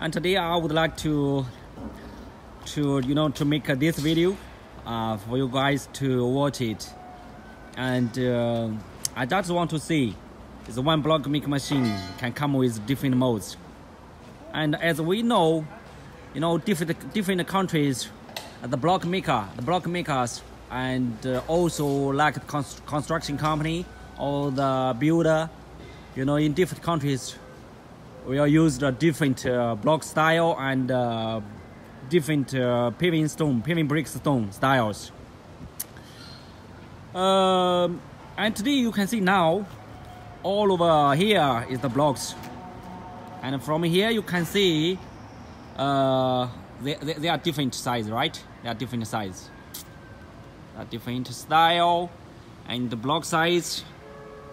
And today I would like to make this video for you guys to watch it. And I just want to see is one block making machine can come with different modes. And as we know, different countries, the block makers, and also like the construction company or the builder, in different countries, we are used a different block style and different paving brick stone styles. And today you can see now, all over here is the blocks, and from here you can see they are different size, right? They are different size, different style, and the block size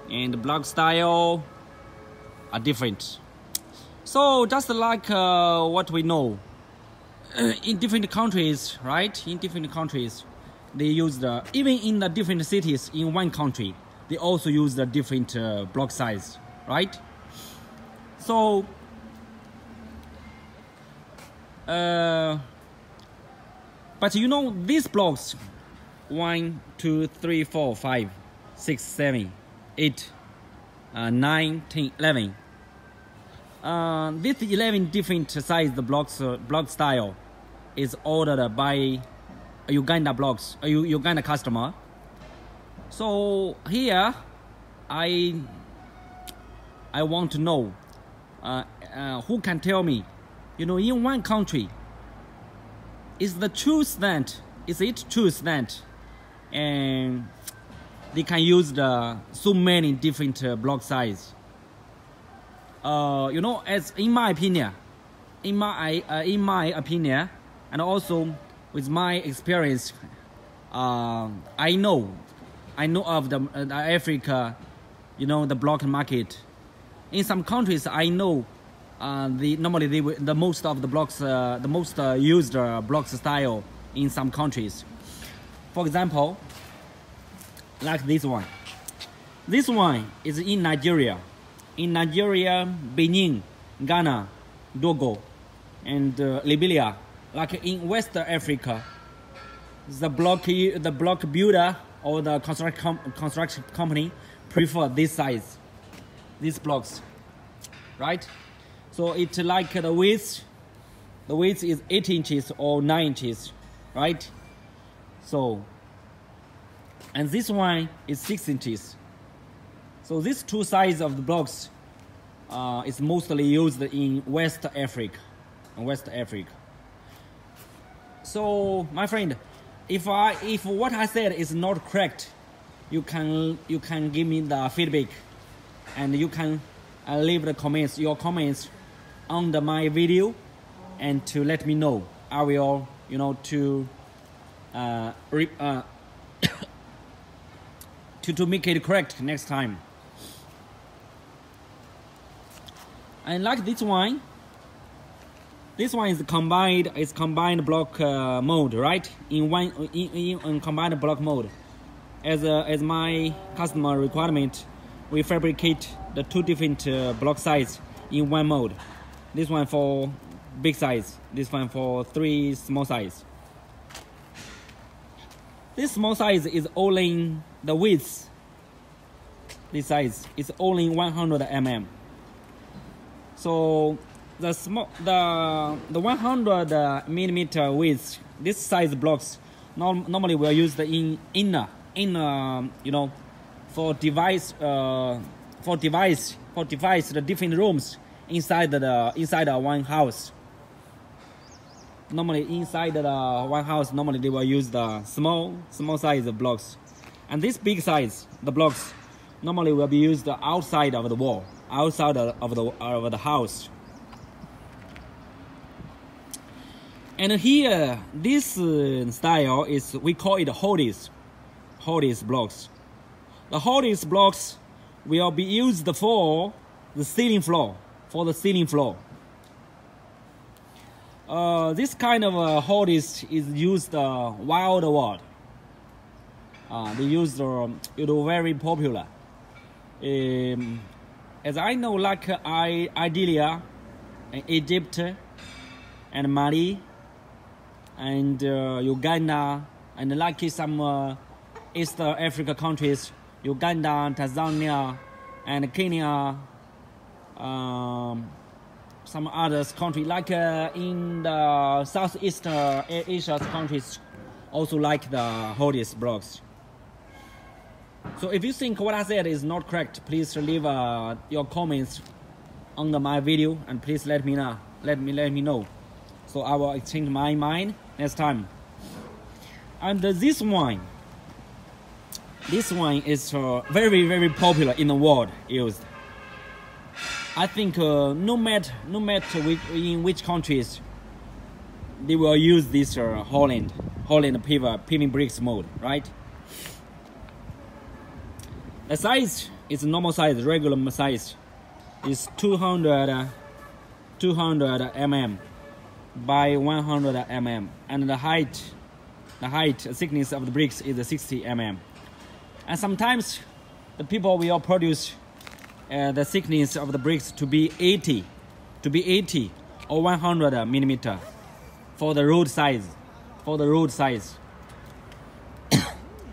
and the block style are different. So just like what we know, in different countries, right? In different countries, they use even in the different cities in one country, they also use the different block size, right? So, but these blocks, 1, 2, 3, 4, 5, 6, 7, 8, 9, 10, 11. This 11 different size block style is ordered by a Uganda Uganda customer. So here I want to know who can tell me, in one country, is it true that and they can use so many different block size. As in my opinion, and also with my experience, I know of the Africa, the block market. In some countries, I know the most of the blocks, the most used block style in some countries. For example, like this one. This one is in Nigeria. In Nigeria, Benin, Ghana, Togo, and Liberia. Like in West Africa, the block builder or the construction company prefer this size, these blocks, right? So it's like the width is 8 inches or 9 inches, right? So, and this one is 6 inches. So these two sizes of the blocks is mostly used in West Africa. So, my friend, if what I said is not correct, you can give me the feedback, and you can leave your comments under my video, and to let me know. I will to make it correct next time. And like this one is combined block mode, right? In combined block mode. As my customer requirement, we fabricate the two different block size in one mode. This one for big size, this one for 3 small size. This small size is only the width. This size is only 100 mm. So the 100 millimeter width, this size blocks normally we are used in for device the different rooms inside one house. Normally inside the one house, normally they will use the small size of blocks, and this big size the blocks normally will be used outside of the wall, outside of the house. And here, this style is, we call it Holdies blocks. The Holdies blocks will be used for the ceiling floor. This kind of Holdies is used wild world. They use very popular. As I know, like Idea and Egypt, and Mali, and Uganda, and lucky some East Africa countries, Uganda, Tanzania, and Kenya, some others country like in the Southeast Asia countries also like the Hodis blocks. So if you think what I said is not correct, please leave your comments under my video and please let me know. Let me know. So I will change my mind next time. And this wine is very popular in the world used. I think no matter in which countries they will use this Holland paving bricks mold, right? The size is normal size, regular size is 200 mm by 100 mm, and the height thickness of the bricks is 60 mm. And sometimes the people will produce the thickness of the bricks to be 80 or 100 millimeter for the road size.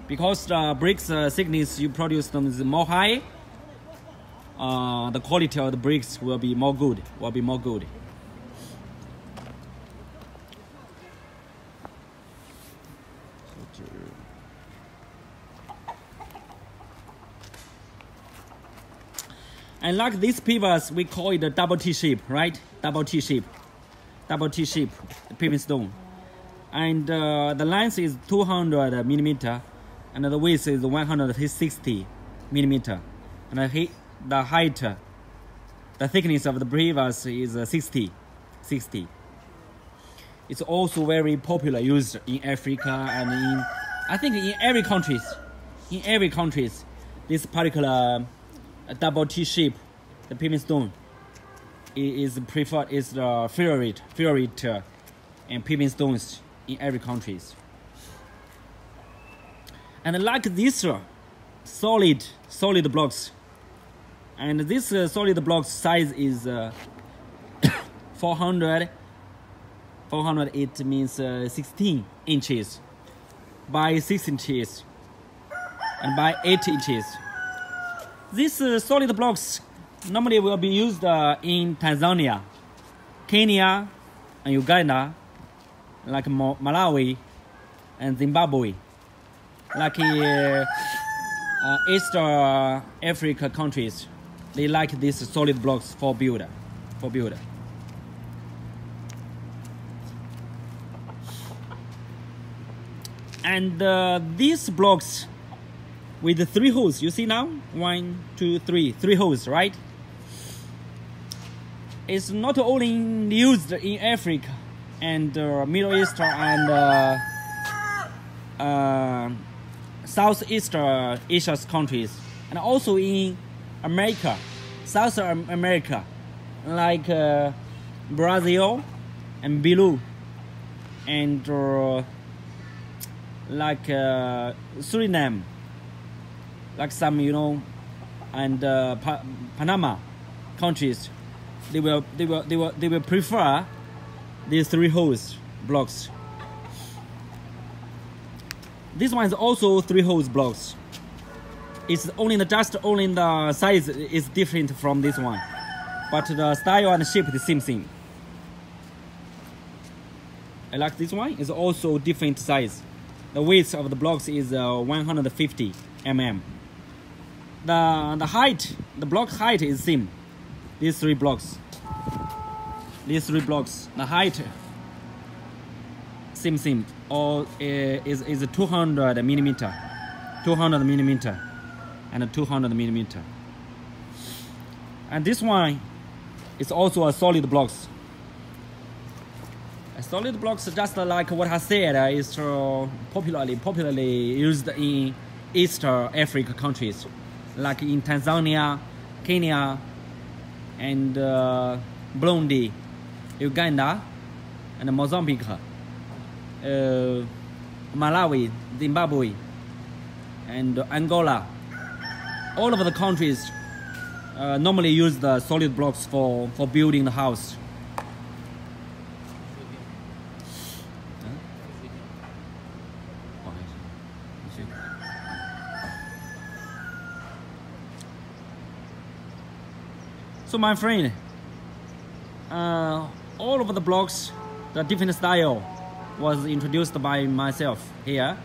Because the bricks thickness you produce them is more high, the quality of the bricks will be more good. And like these pavers, we call it a double T shape, right? Double T shape, paving stone. And the length is 200 millimeter, and the width is 160 millimeter. And the height, the thickness of the pavers is 60. It's also very popular used in Africa and I think in every countries. This particular double T shape, the paving stone, is preferred, is the favorite and paving stones in every countries. And like this solid blocks, and this solid blocks size is 400. It means 16 inches by 6 inches and by 8 inches. These solid blocks normally will be used in Tanzania, Kenya, and Uganda, like Malawi and Zimbabwe, like East Africa countries. They like these solid blocks for builder. And these blocks with the 3 holes, you see now? 1, 2, 3 holes, right? It's not only used in Africa and Middle East and Southeast Asia countries, and also in America, South America, like Brazil and Peru, and like Suriname, like some, and Panama countries. They will prefer these 3 holes blocks. This one is also 3 holes blocks. It's only the size is different from this one, but the style and shape is the same thing. I like this one. It's also different size. The width of the blocks is 150 mm. The height, the block height is same. These 3 blocks, the height same. All is 200 millimeter, and 200 millimeter. And this one is also a solid blocks. Solid blocks, just like what I said, is popularly used in East Africa countries, like in Tanzania, Kenya, and Burundi, Uganda, and Mozambique, Malawi, Zimbabwe, and Angola. All of the countries normally use the solid blocks for building the house, So my friend, all of the blocks, the different style was introduced by myself here.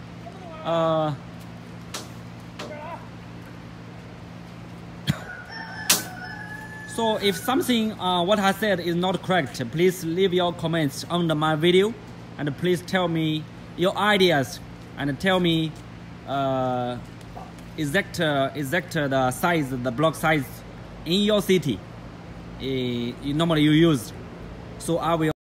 So if something what I said is not correct, please leave your comments under my video, and please tell me your ideas and tell me exact the size, the block size in your city normally you use. So I will